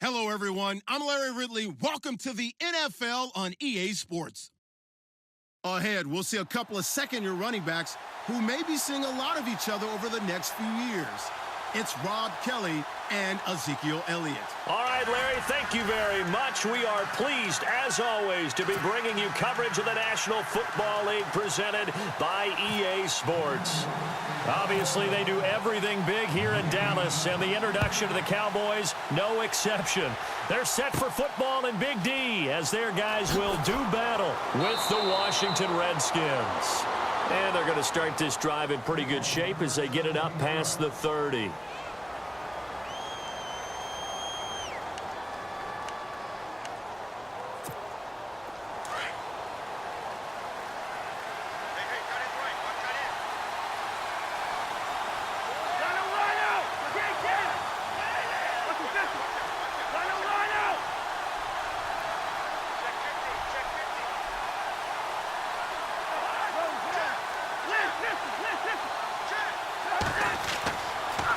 Hello, everyone. I'm Larry Ridley. Welcome to the NFL on EA Sports. Ahead, we'll see a couple of second-year running backs who may be seeing a lot of each other over the next few years. It's Rob Kelly and Ezekiel Elliott. All right, Larry, thank you very much. We are pleased, as always, to be bringing you coverage of the National Football League presented by EA Sports. Obviously, they do everything big here in Dallas, and the introduction to the Cowboys, no exception. They're set for football in Big D, as their guys will do battle with the Washington Redskins. And they're going to start this drive in pretty good shape as they get it up past the 30.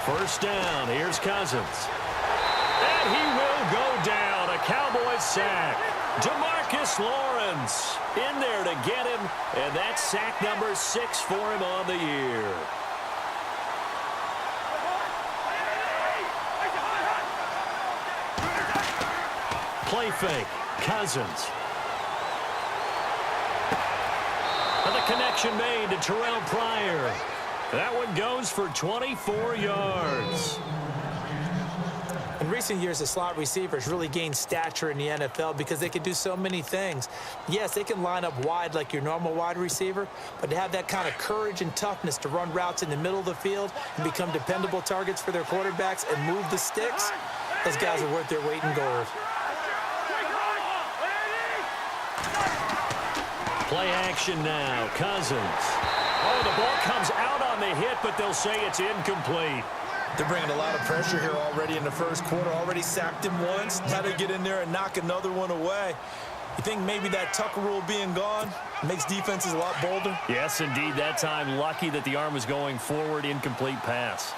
First down, here's Cousins. And he will go down, a Cowboys sack. DeMarcus Lawrence in there to get him, and that's sack number 6 for him on the year. Play fake, Cousins. And the connection made to Terrell Pryor. That one goes for 24 yards. In recent years, the slot receivers really gained stature in the NFL because they can do so many things. Yes, they can line up wide like your normal wide receiver, but to have that kind of courage and toughness to run routes in the middle of the field and become dependable targets for their quarterbacks and move the sticks, those guys are worth their weight in gold. Play action now, Cousins. Oh, the ball comes out on the hit, but they'll say it's incomplete. They're bringing a lot of pressure here already in the first quarter. Already sacked him once. Now to get in there and knock another one away. You think maybe that Tucker rule being gone makes defenses a lot bolder? Yes, indeed. That time, lucky that the arm was going forward, incomplete pass.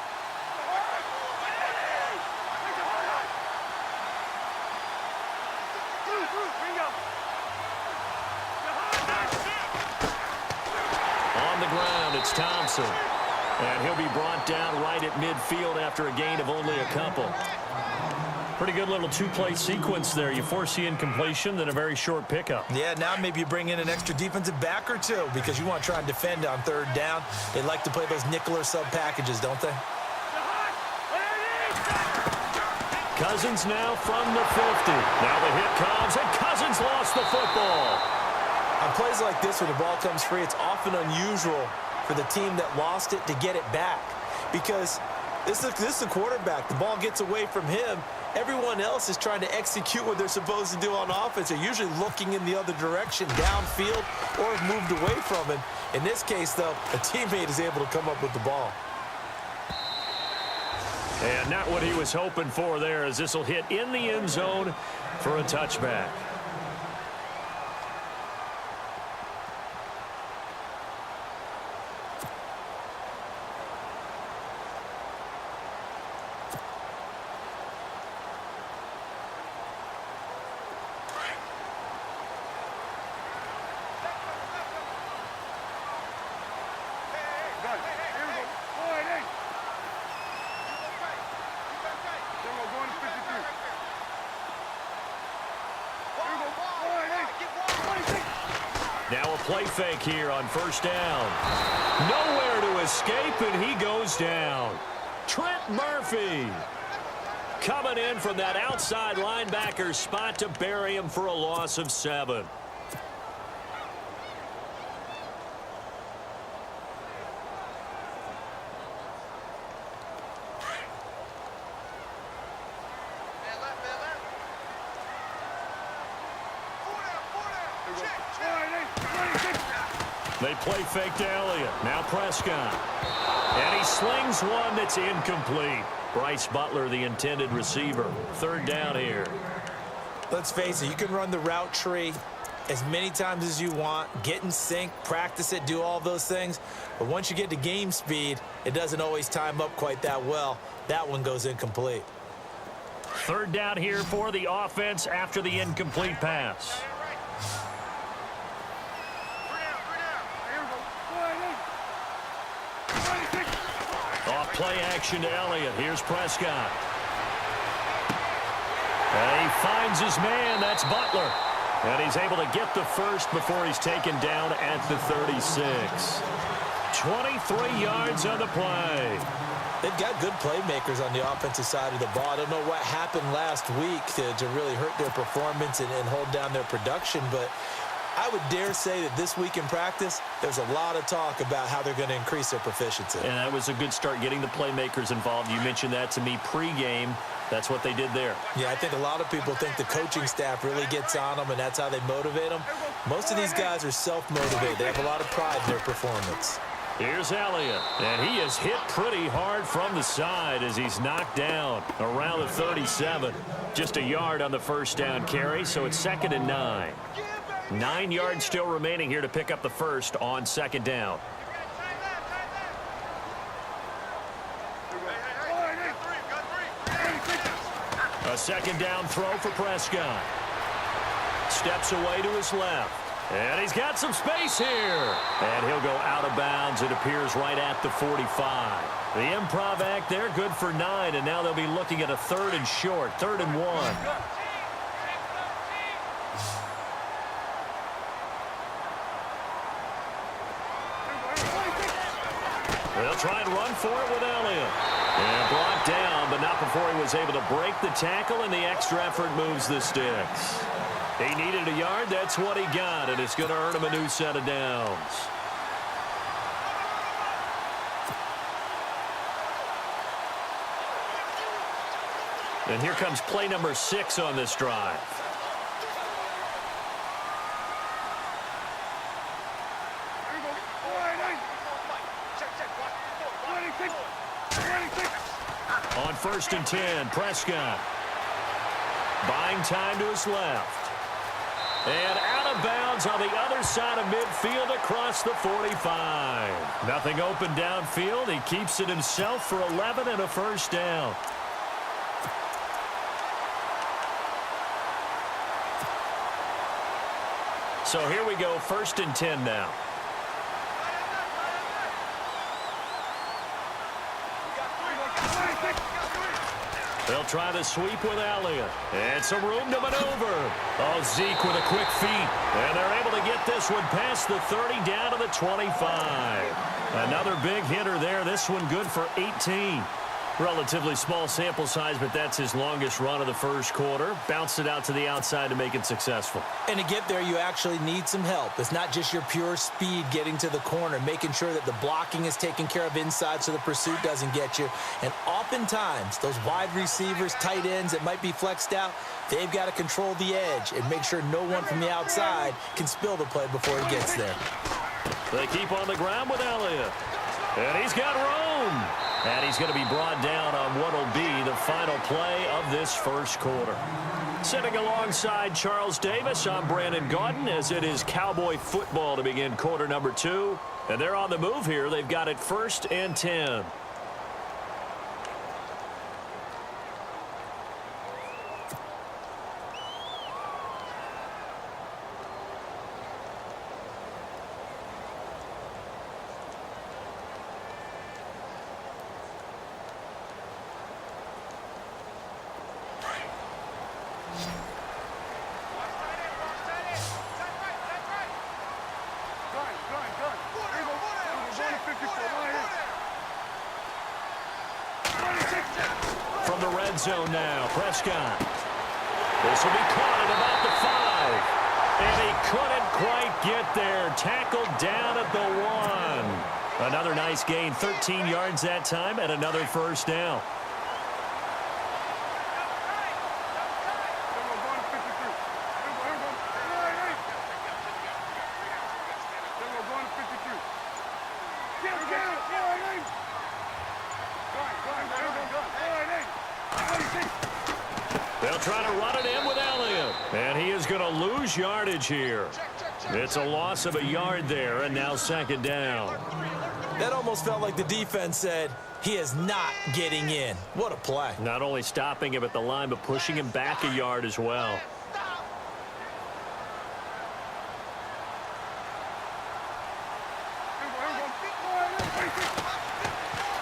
It's Thompson, and he'll be brought down right at midfield after a gain of only a couple. Pretty good little two-play sequence there. You force the incompletion, then a very short pickup. Yeah, now maybe you bring in an extra defensive back or two because you want to try and defend on third down. They like to play those nickel or sub packages, don't they? Cousins now from the 50. Now the hit comes, and Cousins lost the football. On plays like this where the ball comes free, it's often unusual for the team that lost it to get it back, because this is a quarterback. The ball gets away from him. Everyone else is trying to execute what they're supposed to do on offense. They're usually looking in the other direction, downfield, or have moved away from it. In this case, though, a teammate is able to come up with the ball. And not what he was hoping for there, as this will hit in the end zone for a touchback. Now a play fake here on first down. Nowhere to escape, and he goes down. Trent Murphy coming in from that outside linebacker spot to bury him for a loss of 7. They play fake to Elliott. Now Prescott. And he slings one that's incomplete. Bryce Butler, the intended receiver. Third down here. Let's face it, you can run the route tree as many times as you want, get in sync, practice it, do all those things. But once you get to game speed, it doesn't always time up quite that well. That one goes incomplete. Third down here for the offense after the incomplete pass. Off play action to Elliott. Here's Prescott. And he finds his man. That's Butler. And he's able to get the first before he's taken down at the 36. 23 yards on the play. They've got good playmakers on the offensive side of the ball. I don't know what happened last week to really hurt their performance and hold down their production, but I would dare say that this week in practice, there's a lot of talk about how they're going to increase their proficiency. And that was a good start, getting the playmakers involved. You mentioned that to me pregame. That's what they did there. Yeah, I think a lot of people think the coaching staff really gets on them, and that's how they motivate them. Most of these guys are self-motivated. They have a lot of pride in their performance. Here's Elliott, and he is hit pretty hard from the side as he's knocked down around the 37. Just a yard on the first down carry, so it's 2nd and 9. 9 yards still remaining here to pick up the first on 2nd down. A 2nd down throw for Prescott. Steps away to his left. And he's got some space here. And he'll go out of bounds. It appears right at the 45. The improv act there, good for 9. And now they'll be looking at a 3rd and short, 3rd and 1. They'll try and run for it with Elliott. And brought down, but not before he was able to break the tackle, and the extra effort moves the sticks. He needed a yard. That's what he got, and it's going to earn him a new set of downs. And here comes play number 6 on this drive. On 1st and 10, Prescott. Buying time to his left. And out of bounds on the other side of midfield across the 45. Nothing open downfield. He keeps it himself for 11 and a first down. So here we go, 1st and 10 now. They'll try to sweep with Elliott. And some room to maneuver. Oh, Zeke with a quick feet. And they're able to get this one past the 30 down to the 25. Another big hitter there. This one good for 18. Relatively small sample size, but that's his longest run of the first quarter. Bounced it out to the outside to make it successful. And to get there, you actually need some help. It's not just your pure speed getting to the corner, making sure that the blocking is taken care of inside so the pursuit doesn't get you. And oftentimes, those wide receivers, tight ends that might be flexed out, they've got to control the edge and make sure no one from the outside can spill the play before he gets there. They keep on the ground with Elliott. And he's got room. And he's going to be brought down on what will be the final play of this first quarter. Sitting alongside Charles Davis, I'm Brandon Gaudin, as it is Cowboy football to begin quarter number 2. And they're on the move here. They've got it 1st and 10. From the red zone now, Prescott. This will be caught at about the 5. And he couldn't quite get there. Tackled down at the 1. Another nice gain, 13 yards that time, and another first down. They'll try to run it in with Elliott. And he is going to lose yardage here. It's a loss of a yard there, and now 2nd down. That almost felt like the defense said, he is not getting in. What a play. Not only stopping him at the line, but pushing him back a yard as well.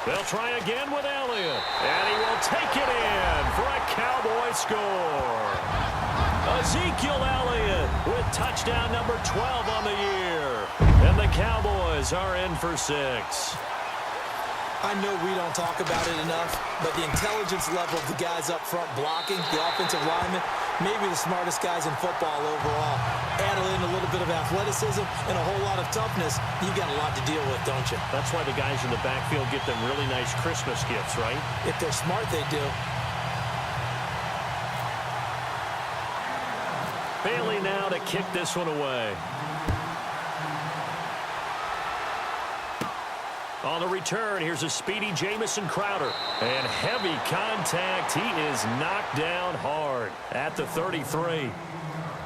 They'll try again with Elliott. And he will take it in for a Cowboy score. Ezekiel Elliott with touchdown number 12 on the year. And the Cowboys are in for 6. I know we don't talk about it enough, but the intelligence level of the guys up front blocking, the offensive linemen, maybe the smartest guys in football overall. Add in a little bit of athleticism and a whole lot of toughness, you got a lot to deal with, don't you? That's why the guys in the backfield get them really nice Christmas gifts, right? If they're smart, they do. Bailey now to kick this one away. On the return, here's a speedy Jamison Crowder. And heavy contact. He is knocked down hard at the 33.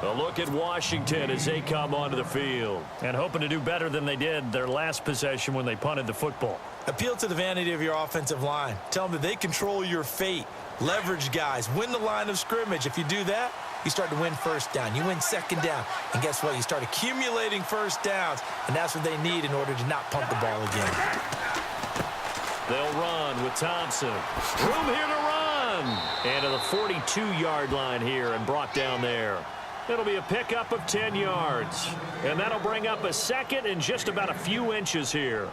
A look at Washington as they come onto the field. And hoping to do better than they did their last possession when they punted the football. Appeal to the vanity of your offensive line. Tell them that they control your fate. Leverage guys. Win the line of scrimmage. If you do that, you start to win first down. You win second down. And guess what? You start accumulating first downs. And that's what they need in order to not punt the ball again. They'll run with Thompson. Room here to run. And to the 42-yard line here and brought down there. It'll be a pickup of 10 yards. And that'll bring up a second and just about a few inches here.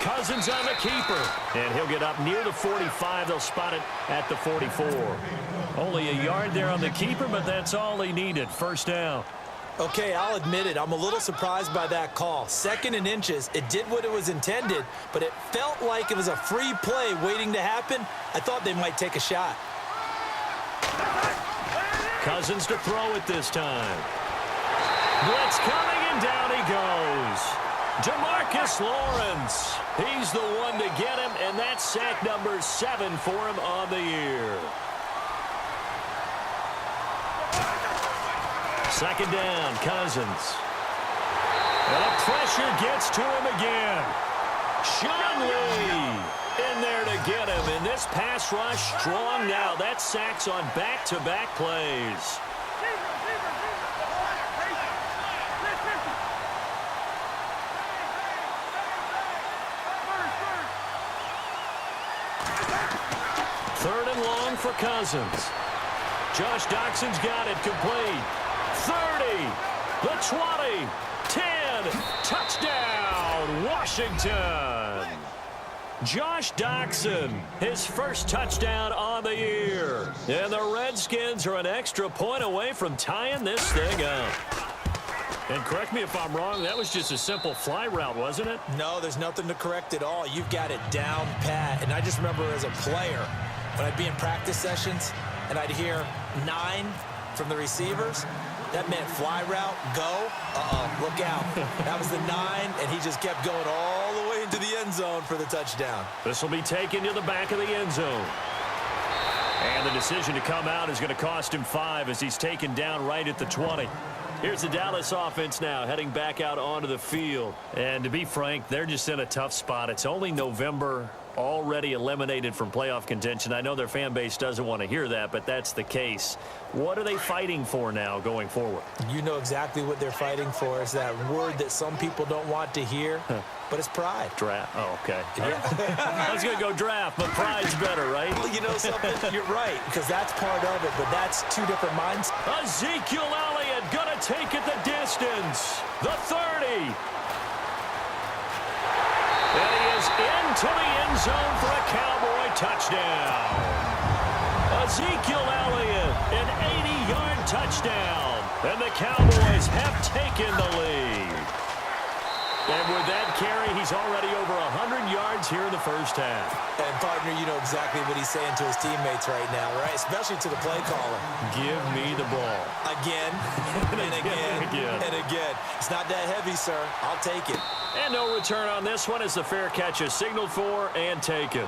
Cousins on the keeper. And he'll get up near the 45. They'll spot it at the 44. Only a yard there on the keeper, but that's all he needed. First down. Okay, I'll admit it. I'm a little surprised by that call. 2nd and inches. It did what it was intended, but it felt like it was a free play waiting to happen. I thought they might take a shot. Cousins to throw it this time. Blitz coming, and down he goes. DeMarcus Lawrence. He's the one to get him, and that's sack number 7 for him on the year. Second down, Cousins. And the pressure gets to him again. Sean Lee in there to get him, and this pass rush strong now. That's sacks on back-to-back plays. Third and long for Cousins. Josh Doxson's got it complete. 30, the 20, 10, touchdown, Washington. Josh Doxson, his first touchdown on the year. And the Redskins are an extra point away from tying this thing up. And correct me if I'm wrong, that was just a simple fly route, wasn't it? No, there's nothing to correct at all. You've got it down pat. And I just remember as a player, when I'd be in practice sessions and I'd hear 9 from the receivers, that meant fly route, go, look out. That was the 9, and he just kept going all the way into the end zone for the touchdown. This will be taken to the back of the end zone. And the decision to come out is going to cost him 5 as he's taken down right at the 20. Here's the Dallas offense now heading back out onto the field. And to be frank, they're just in a tough spot. It's only November, already eliminated from playoff contention. I know their fan base doesn't want to hear that, but that's the case. What are they fighting for now going forward? You know exactly what they're fighting for. Is that word that some people don't want to hear, but it's pride. Draft. Oh, okay. I was going to go draft, but pride's better, right? Well, you know something? You're right, because that's part of it, but that's 2 different minds. Ezekiel Elliott going to take it the distance. The 30. And he is into the end zone for a Cowboy touchdown. Ezekiel Elliott, an 80-yard touchdown. And the Cowboys have taken the lead. And with that carry, he's already over 100 yards here in the first half. And, partner, you know exactly what he's saying to his teammates right now, right? Especially to the play caller. Give me the ball. Again, and again, and again. It's not that heavy, sir. I'll take it. And no return on this one as the fair catch is signaled for and taken.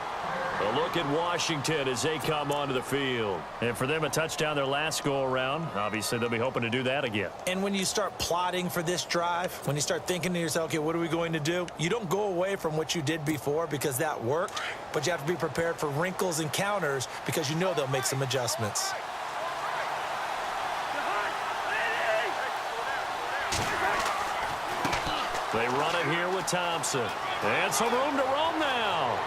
A look at Washington as they come onto the field. And for them, a touchdown their last go-around. Obviously, they'll be hoping to do that again. And when you start plotting for this drive, when you start thinking to yourself, okay, what are we going to do? You don't go away from what you did before because that worked, but you have to be prepared for wrinkles and counters because you know they'll make some adjustments. They run it here with Thompson. And some room to roam now.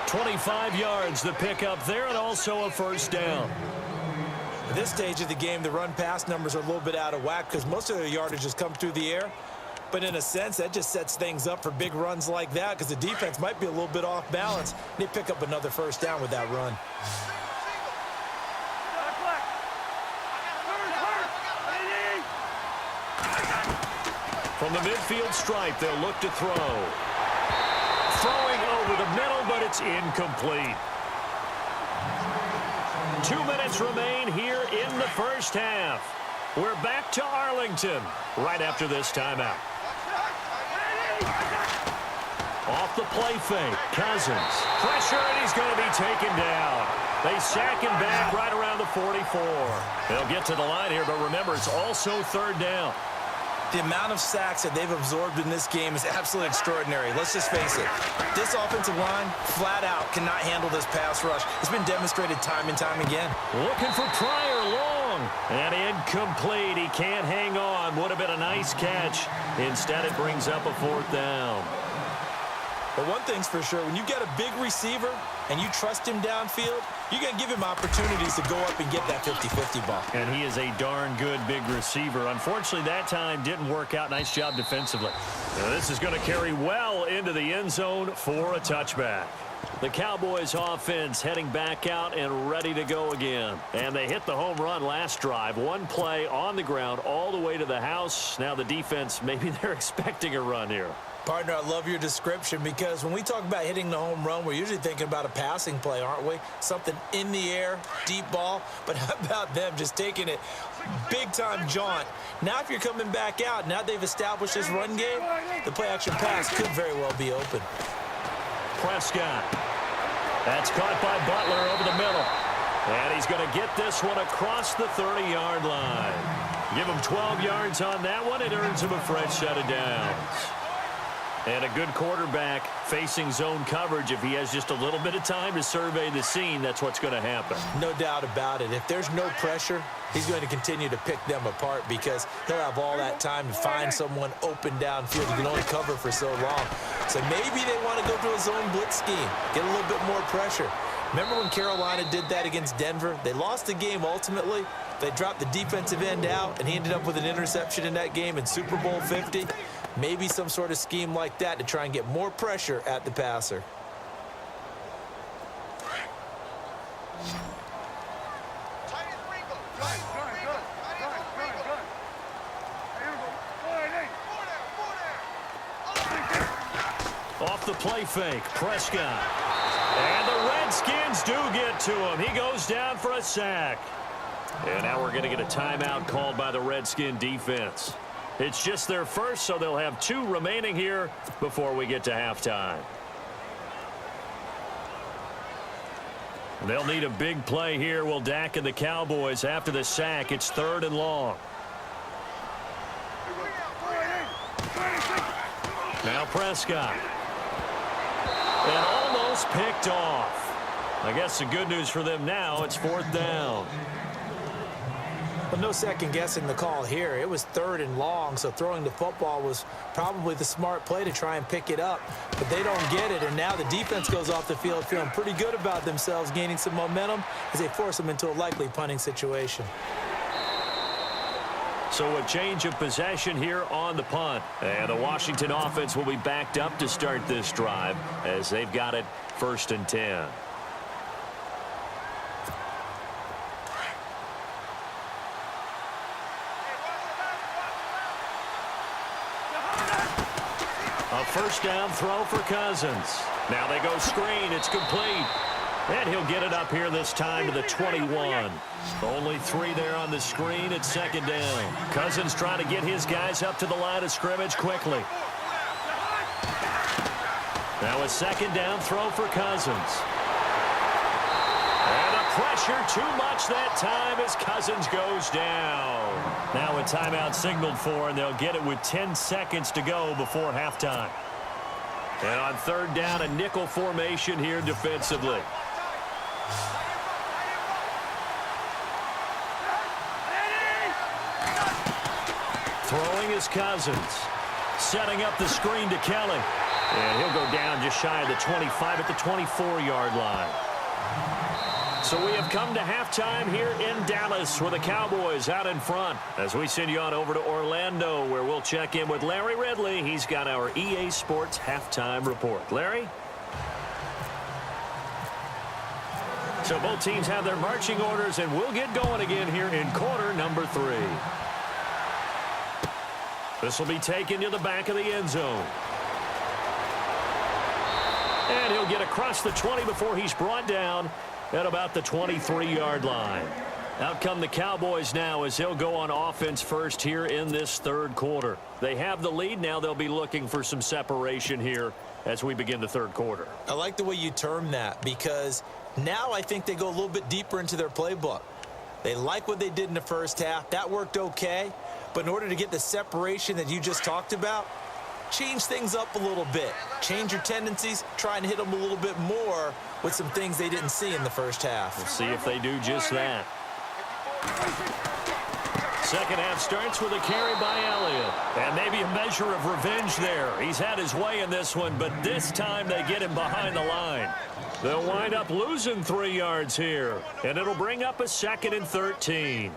25 yards the pick up there, and also a first down. At this stage of the game, the run-pass numbers are a little bit out of whack because most of their yardage has come through the air. But in a sense, that just sets things up for big runs like that because the defense might be a little bit off balance. They pick up another first down with that run. From the midfield stripe, they'll look to throw. Throwing over the middle, but it's incomplete. 2 minutes remain here in the first half. We're back to Arlington right after this timeout. Off the play fake, Cousins. Pressure, and he's going to be taken down. They sack him back right around the 44. They'll get to the line here, but remember, it's also third down. The amount of sacks that they've absorbed in this game is absolutely extraordinary. Let's just face it. This offensive line, flat out, cannot handle this pass rush. It's been demonstrated time and time again. Looking for Pryor, long. And incomplete. He can't hang on. Would have been a nice catch. Instead, it brings up a fourth down. But one thing's for sure, when you get a big receiver and you trust him downfield, you're going to give him opportunities to go up and get that 50-50 ball. And he is a darn good big receiver. Unfortunately, that time didn't work out. Nice job defensively. Now, this is going to carry well into the end zone for a touchback. The Cowboys offense heading back out and ready to go again. And they hit the home run last drive. One play on the ground all the way to the house. Now the defense, maybe they're expecting a run here. Partner, I love your description because when we talk about hitting the home run, we're usually thinking about a passing play, aren't we? Something in the air, deep ball. But how about them just taking it big-time jaunt? Now if you're coming back out, now they've established this run game, the play-action pass could very well be open. Prescott. That's caught by Butler over the middle. And he's going to get this one across the 30-yard line. Give him 12 yards on that one. It earns him a fresh set of downs. And a good quarterback facing zone coverage. If he has just a little bit of time to survey the scene, that's what's going to happen. No doubt about it. If there's no pressure, he's going to continue to pick them apart because he'll have all that time to find someone open downfield. He can only cover for so long. So maybe they want to go to a zone blitz scheme, get a little bit more pressure. Remember when Carolina did that against Denver? They lost the game ultimately. They dropped the defensive end out, and he ended up with an interception in that game in Super Bowl 50. Maybe some sort of scheme like that to try and get more pressure at the passer. Off the play fake, Prescott. And the Redskins do get to him. He goes down for a sack. And now we're going to get a timeout called by the Redskin defense. It's just their first, so they'll have 2 remaining here before we get to halftime. They'll need a big play here. Will Dak and the Cowboys after the sack. It's 3rd and long. Now Prescott. And almost picked off. I guess the good news for them now, it's 4th down. Well, no second guessing the call here. It was 3rd and long, so throwing the football was probably the smart play to try and pick it up. But they don't get it, and now the defense goes off the field feeling pretty good about themselves, gaining some momentum as they force them into a likely punting situation. So a change of possession here on the punt. And the Washington offense will be backed up to start this drive as they've got it 1st and 10. A first down throw for Cousins. Now they go screen. It's complete. And he'll get it up here this time to the 21. Only 3 there on the screen at second down. Cousins trying to get his guys up to the line of scrimmage quickly. Now a second down throw for Cousins. And the pressure too much that time as Cousins goes down. Now a timeout signaled for, and they'll get it with 10 seconds to go before halftime. And on third down, a nickel formation here defensively. Throwing is Cousins. Setting up the screen to Kelly. And he'll go down just shy of the 25 at the 24-yard line. So we have come to halftime here in Dallas with the Cowboys out in front. As we send you on over to Orlando, where we'll check in with Larry Ridley. He's got our EA Sports halftime report. Larry? So both teams have their marching orders, and we'll get going again here in quarter number 3. This will be taken to the back of the end zone. And he'll get across the 20 before he's brought down at about the 23-yard line. Out come the Cowboys now as they'll go on offense first here in this third quarter. They have the lead. Now they'll be looking for some separation here as we begin the third quarter. I like the way you term that, because now I think they go a little bit deeper into their playbook. They like what they did in the first half. That worked okay. But in order to get the separation that you just talked about, change things up a little bit. Change your tendencies. Try and hit them a little bit more with some things they didn't see in the first half. We'll see if they do just that. Second half starts with a carry by Elliott. And maybe a measure of revenge there. He's had his way in this one, but this time they get him behind the line. They'll wind up losing 3 yards here. And it'll bring up a 2nd and 13.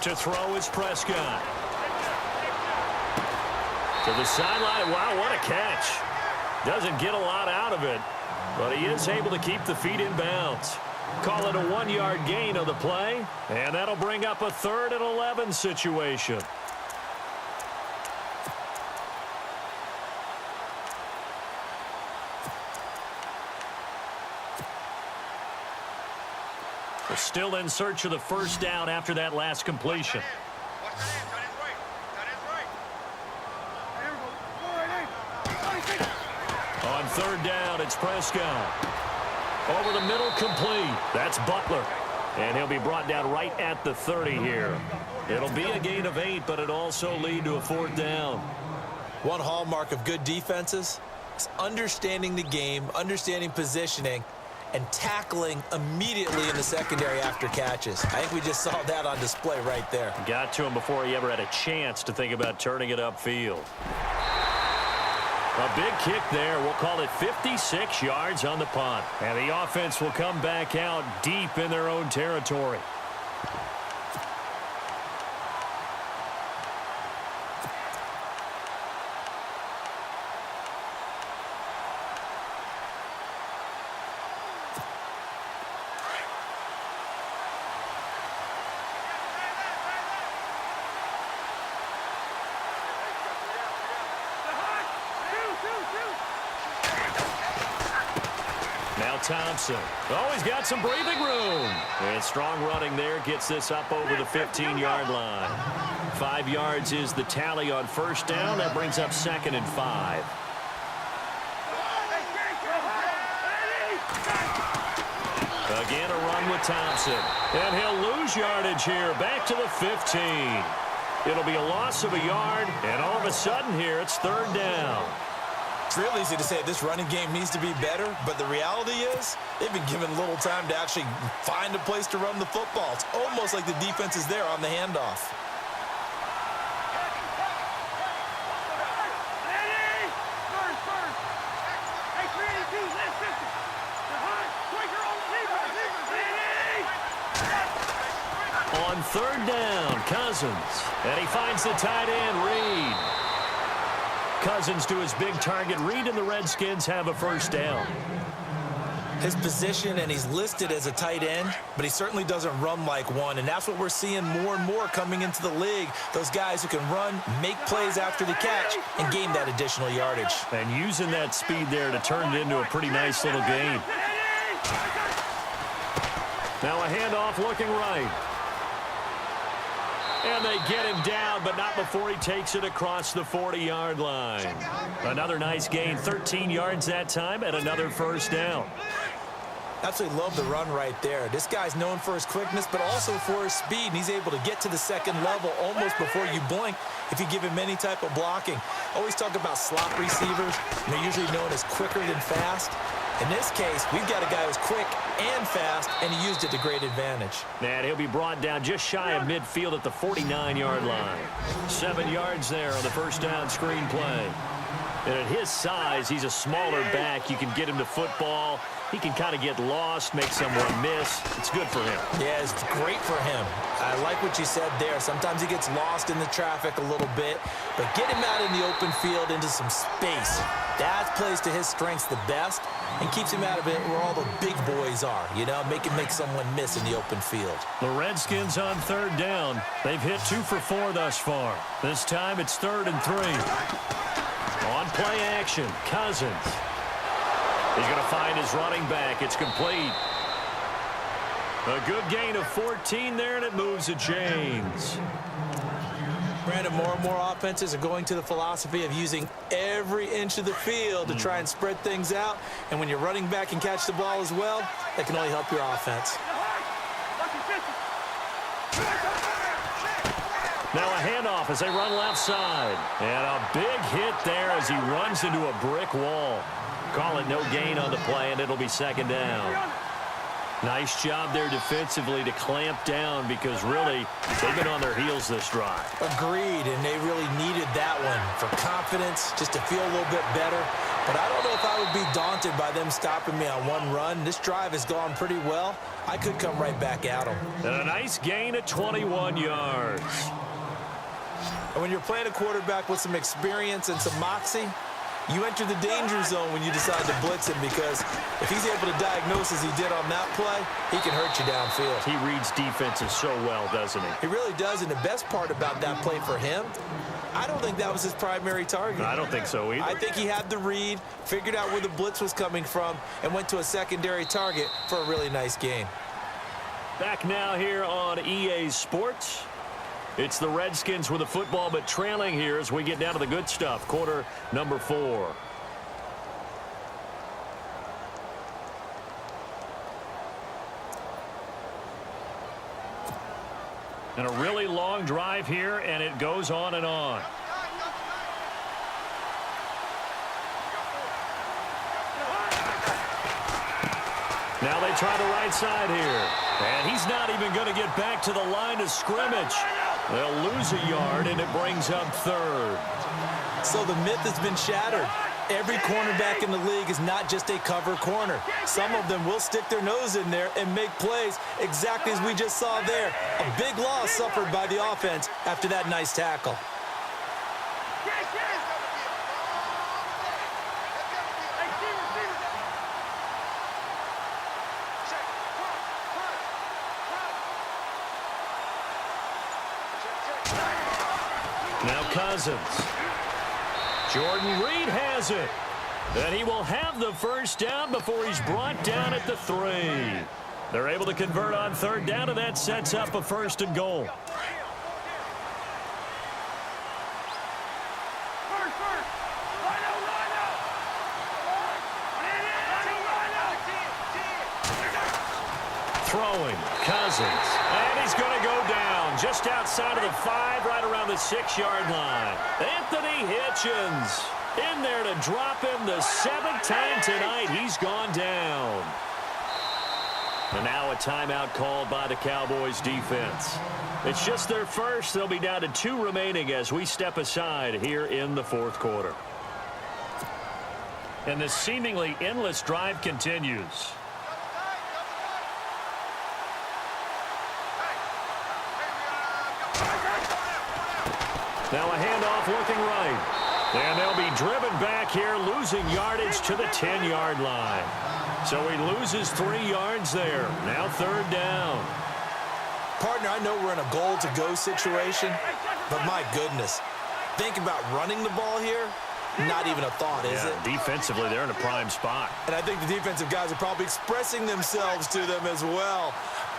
To throw is Prescott. To the sideline. Wow, what a catch. Doesn't get a lot out of it, but he is able to keep the feet in bounds. Call it a 1-yard gain of the play, and that'll bring up a 3rd and 11 situation. We're still in search of the first down after that last completion. On third down, it's Prescott. Over the middle, complete. That's Butler. And he'll be brought down right at the 30 here. It'll be a gain of 8, but it'll also lead to a 4th down. One hallmark of good defenses is understanding the game, understanding positioning, and tackling immediately in the secondary after catches. I think we just saw that on display right there. Got to him before he ever had a chance to think about turning it upfield. A big kick there. We'll call it 56 yards on the punt. And the offense will come back out deep in their own territory. Thompson. Oh, he's got some breathing room. And strong running there gets this up over the 15-yard line. 5 yards is the tally on first down. That brings up 2nd and 5. Again, a run with Thompson. And he'll lose yardage here. Back to the 15. It'll be a loss of a yard. And all of a sudden here, it's 3rd down. It's real easy to say this running game needs to be better, but the reality is they've been given little time to actually find a place to run the football. It's almost like the defense is there on the handoff. On third down, Cousins. And he finds the tight end, Reed. Cousins to his big target. Reed and the Redskins have a first down. His position, and he's listed as a tight end, but he certainly doesn't run like one, and that's what we're seeing more and more coming into the league. Those guys who can run, make plays after the catch, and gain that additional yardage. And using that speed there to turn it into a pretty nice little game. Now a handoff looking right. And they get him down, but not before he takes it across the 40-yard line. Another nice gain, 13 yards that time, and another first down. Absolutely love the run right there. This guy's known for his quickness, but also for his speed, and he's able to get to the second level almost before you blink if you give him any type of blocking. Always talk about slot receivers, and they're usually known as quicker than fast. In this case, we've got a guy who's quick and fast, and he used it to great advantage. And he'll be brought down just shy of midfield at the 49-yard line. 7 yards there on the first down screen play. And at his size, he's a smaller back. You can get him to football. He can kind of get lost, make someone miss. It's good for him. Yeah, it's great for him. I like what you said there. Sometimes he gets lost in the traffic a little bit, but get him out in the open field into some space. That plays to his strengths the best and keeps him out of it where all the big boys are, you know, make someone miss in the open field. The Redskins on third down. They've hit 2 for 4 thus far. This time it's 3rd and 3. On play action, Cousins. He's going to find his running back. It's complete. A good gain of 14 there, and it moves the chains. Brandon, more and more offenses are going to the philosophy of using every inch of the field to try and spread things out. And when you're running back and catch the ball as well, that can only help your offense. Now a handoff as they run left side. And a big hit there as he runs into a brick wall. Call it no gain on the play, and it'll be 2nd down. Nice job there defensively to clamp down because really they've been on their heels this drive. Agreed, and they really needed that one for confidence, just to feel a little bit better. But I don't know if I would be daunted by them stopping me on one run. This drive has gone pretty well. I could come right back at them. And a nice gain of 21 yards. And when you're playing a quarterback with some experience and some moxie, you enter the danger zone when you decide to blitz him because if he's able to diagnose as he did on that play, he can hurt you downfield. He reads defenses so well, doesn't he? He really does, and the best part about that play for him, I don't think that was his primary target. I don't think so either. I think he had the read, figured out where the blitz was coming from, and went to a secondary target for a really nice gain. Back now here on EA Sports. It's the Redskins with the football, but trailing here as we get down to the good stuff. Quarter number 4. And a really long drive here, and it goes on and on. Now they try the right side here. And he's not even going to get back to the line of scrimmage. They'll lose a yard, and it brings up 3rd. So the myth has been shattered. Every cornerback in the league is not just a cover corner. Some of them will stick their nose in there and make plays exactly as we just saw there. A big loss suffered by the offense after that nice tackle. Now Cousins. Jordan Reed has it. And he will have the first down before he's brought down at the 3. They're able to convert on third down, and that sets up a 1st and goal. Throwing, Cousins, and he's going to go down just outside of the 5, right around the 6-yard line. Anthony Hitchens in there to drop him the 7th time tonight. He's gone down. And now a timeout called by the Cowboys defense. It's just their first. They'll be down to 2 remaining as we step aside here in the 4th quarter. And the seemingly endless drive continues. Now a handoff looking right. And they'll be driven back here, losing yardage to the 10-yard line. So he loses 3 yards there. Now 3rd down. Partner, I know we're in a goal-to-go situation, but my goodness. Think about running the ball here. Not even a thought, is it? Defensively, they're in a prime spot. And I think the defensive guys are probably expressing themselves to them as well.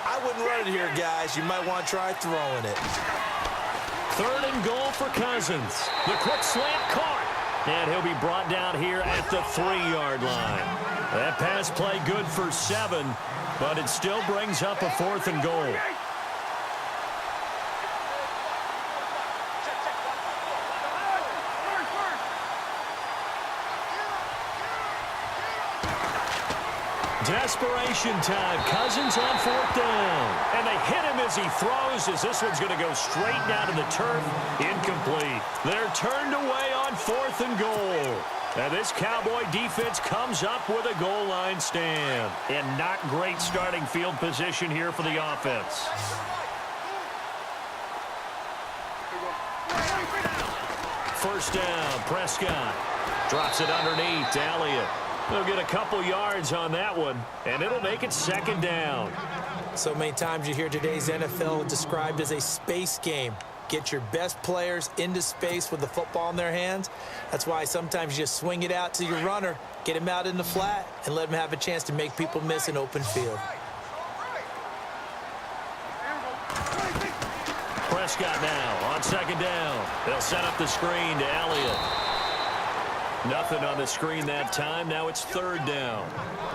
I wouldn't run it here, guys. You might want to try throwing it. 3rd and goal for Cousins. The quick slant caught. And he'll be brought down here at the 3-yard line. That pass play good for 7, but it still brings up a 4th and goal. Desperation time. Cousins on 4th down. And they hit him as he throws, as this one's going to go straight down to the turf. Incomplete. They're turned away on 4th and goal. And this Cowboy defense comes up with a goal line stand. And not great starting field position here for the offense. First down, Prescott. Drops it underneath to Elliott. They'll get a couple yards on that one, and it'll make it 2nd down. So many times you hear today's NFL described as a space game. Get your best players into space with the football in their hands. That's why sometimes you just swing it out to your runner, get him out in the flat, and let him have a chance to make people miss an open field. Prescott now on 2nd down. They'll set up the screen to Elliott. Nothing on the screen that time. Now it's 3rd down.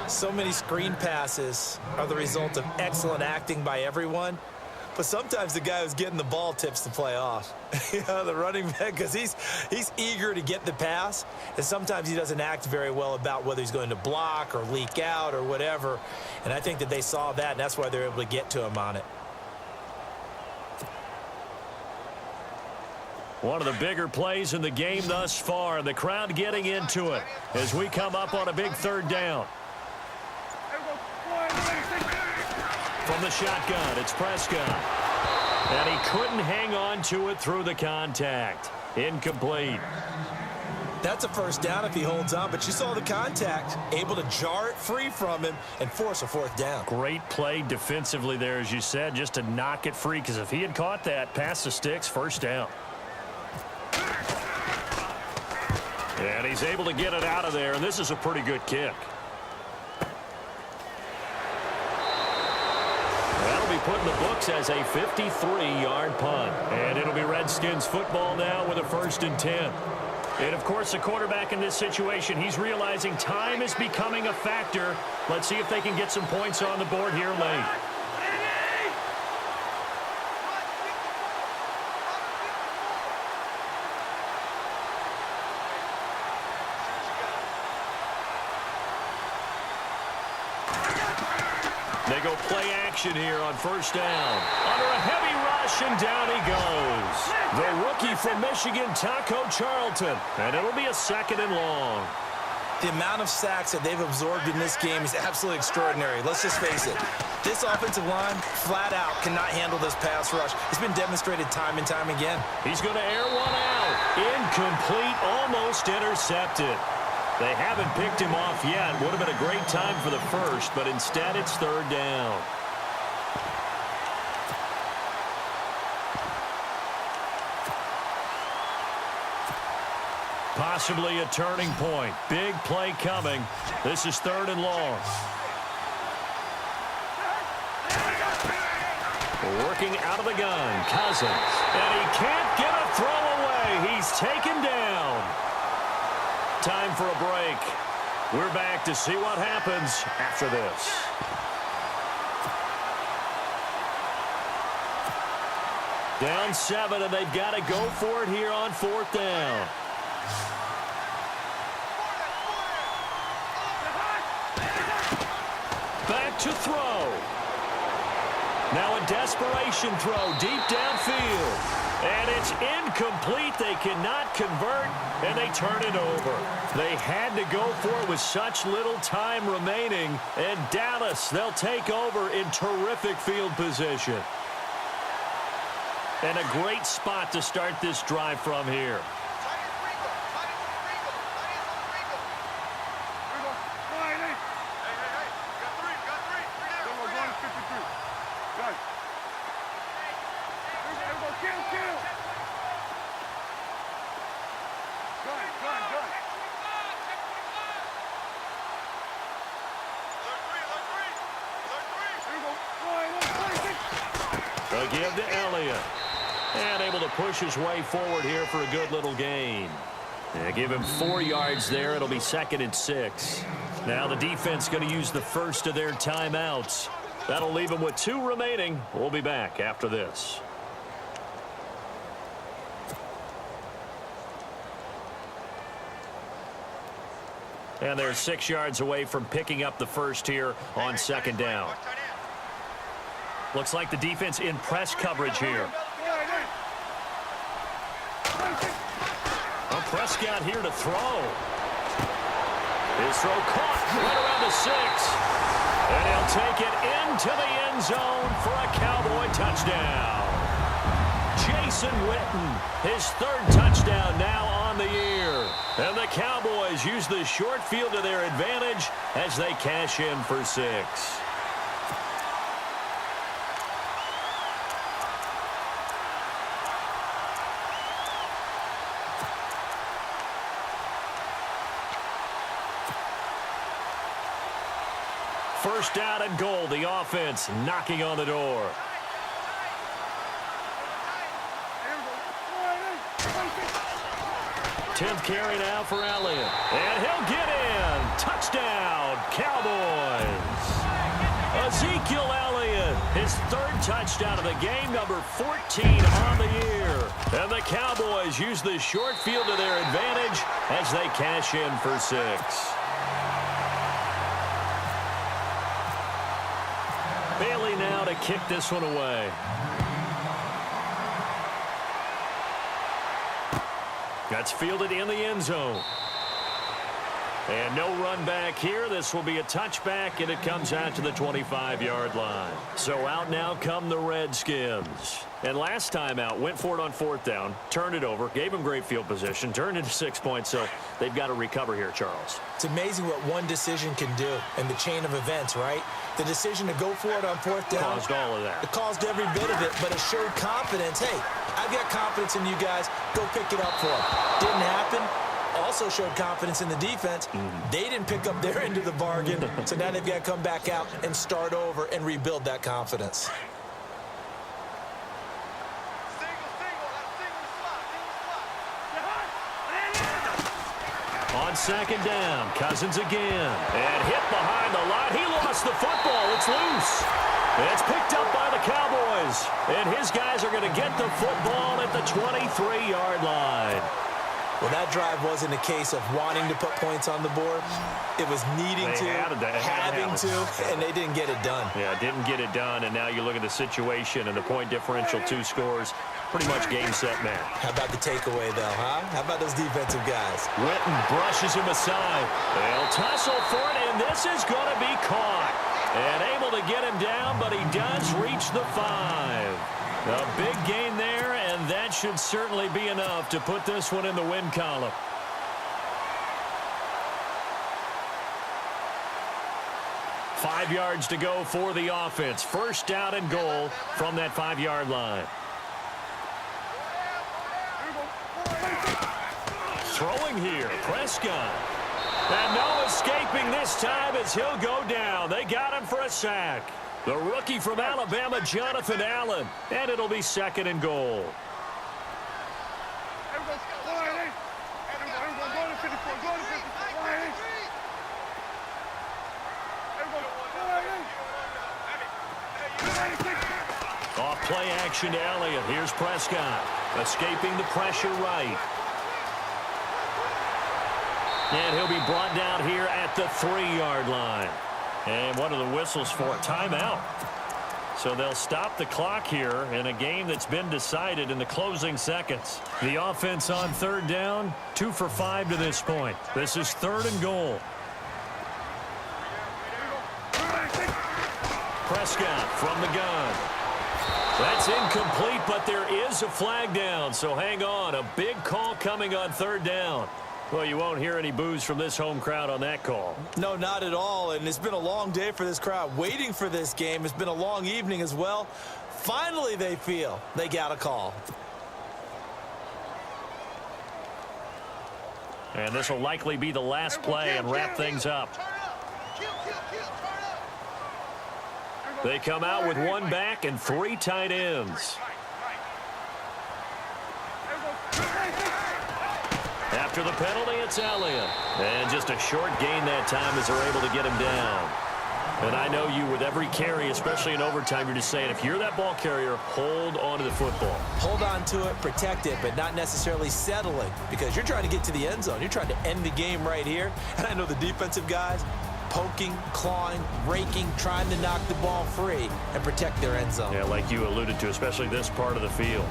So many screen passes are the result of excellent acting by everyone. But sometimes the guy who's getting the ball tips the play off. The running back, because he's eager to get the pass. And sometimes he doesn't act very well about whether he's going to block or leak out or whatever. And I think that they saw that, and that's why they're able to get to him on it. One of the bigger plays in the game thus far. The crowd getting into it as we come up on a big 3rd down. From the shotgun, it's Prescott. And he couldn't hang on to it through the contact. Incomplete. That's a 1st down if he holds on, but you saw the contact. Able to jar it free from him and force a 4th down. Great play defensively there, as you said, just to knock it free, because if he had caught that, pass the sticks, 1st down. And he's able to get it out of there, and this is a pretty good kick. That'll be put in the books as a 53-yard punt. And it'll be Redskins football now with a 1st and 10. And, of course, the quarterback in this situation, he's realizing time is becoming a factor. Let's see if they can get some points on the board here late. They go play action here on 1st down. Under a heavy rush, and down he goes. The rookie from Michigan, Taco Charlton. And it'll be a 2nd and long. The amount of sacks that they've absorbed in this game is absolutely extraordinary. Let's just face it. This offensive line, flat out, cannot handle this pass rush. It's been demonstrated time and time again. He's going to air one out. Incomplete, almost intercepted. They haven't picked him off yet. Would have been a great time for the 1st, but instead it's 3rd down. Possibly a turning point. Big play coming. This is 3rd and long. Working out of the gun, Cousins. And he can't get a throw away. He's taken down. Time for a break. We're back to see what happens after this. Down 7, and they've got to go for it here on 4th down. Back to throw. Now a desperation throw deep downfield. And it's incomplete. They cannot convert, and they turn it over. They had to go for it with such little time remaining. And Dallas, they'll take over in terrific field position. And a great spot to start this drive from here. They'll give to Elliott. And able to push his way forward here for a good little gain. And give him 4 yards there. It'll be 2nd and 6. Now the defense going to use the first of their timeouts. That'll leave them with 2 remaining. We'll be back after this. And they're 6 yards away from picking up the first here on 2nd down. Looks like the defense in press coverage here. Well, Prescott here to throw. His throw caught right around the 6. And he'll take it into the end zone for a Cowboy touchdown. Jason Witten, his 3rd touchdown now on the year. And the Cowboys use the short field to their advantage as they cash in for 6. First down and goal. The offense knocking on the door. Tenth carry now for Elliott. And he'll get in. Touchdown, Cowboys. Ezekiel Elliott, his 3rd touchdown of the game, number 14 on the year. And the Cowboys use the short field to their advantage as they cash in for 6. Bailey now to kick this one away. That's fielded in the end zone. And no run back here. This will be a touchback, and it comes out to the 25-yard line. So out now come the Redskins. And last time out, went for it on 4th down, turned it over, gave them great field position, turned into 6 points, so they've got to recover here, Charles. It's amazing what one decision can do in the chain of events, right? The decision to go for it on 4th down. Caused all of that. It caused every bit of it, but it showed confidence. Hey, I've got confidence in you guys. Go pick it up for them. Didn't happen. Also showed confidence in the defense. They didn't pick up their end of the bargain, so now they've got to come back out and start over and rebuild that confidence. On 2nd down, Cousins again. And hit behind the line. He lost the football. It's loose. It's picked up by the Cowboys. And his guys are going to get the football at the 23-yard line. Well, that drive wasn't a case of wanting to put points on the board. It was needing to, having to, and they didn't get it done. Yeah, didn't get it done, and now you look at the situation and the point differential, 2 scores, pretty much game, set, match. How about the takeaway, though, huh? How about those defensive guys? Witten brushes him aside. They'll tussle for it, and this is going to be caught. And able to get him down, but he does reach the 5. A big gain there, and that should certainly be enough to put this one in the win column. Five yards to go for the offense. First down and goal from that 5-yard line. Throwing here, Prescott. And no escaping this time as he'll go down. They got him for a sack. The rookie from Alabama, Jonathan Allen. And it'll be 2nd and goal. Off play action to Elliott. Here's Prescott. Escaping the pressure right. And he'll be brought down here at the 3-yard line. And what are the whistles for? Timeout. So they'll stop the clock here in a game that's been decided in the closing seconds. The offense on 3rd down, 2 for 5 to this point. This is 3rd and goal. Prescott from the gun. That's incomplete, but there is a flag down, so hang on. A big call coming on third down. Well, you won't hear any boos from this home crowd on that call. No, not at all, and it's been a long day for this crowd waiting for this game. It's been a long evening as well. Finally, they feel they got a call. And this will likely be the last play and wrap things up. They come out with one back and 3 tight ends. After the penalty, it's Elliott. And just a short gain that time as they're able to get him down. And I know you, with every carry, especially in overtime, you're just saying, if you're that ball carrier, hold on to the football. Hold on to it, protect it, but not necessarily settling, because you're trying to get to the end zone. You're trying to end the game right here. And I know the defensive guys, poking, clawing, raking, trying to knock the ball free and protect their end zone. Yeah, like you alluded to, especially this part of the field.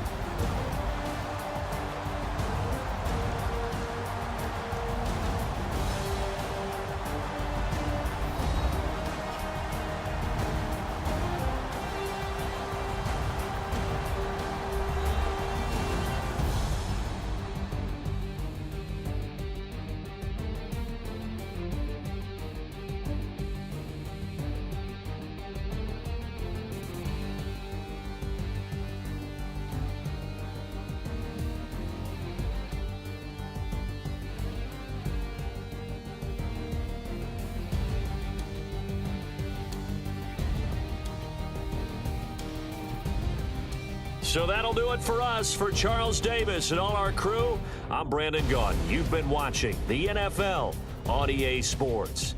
So that'll do it for us. For Charles Davis and all our crew, I'm Brandon Gaudin. You've been watching the NFL on EA Sports.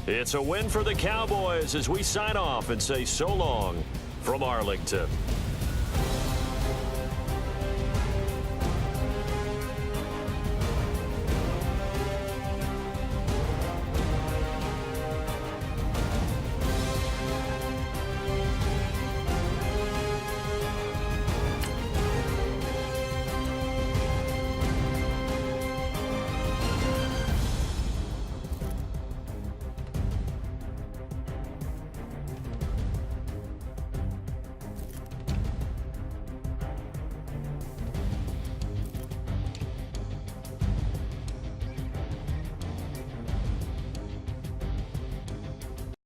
It's a win for the Cowboys as we sign off and say so long from Arlington.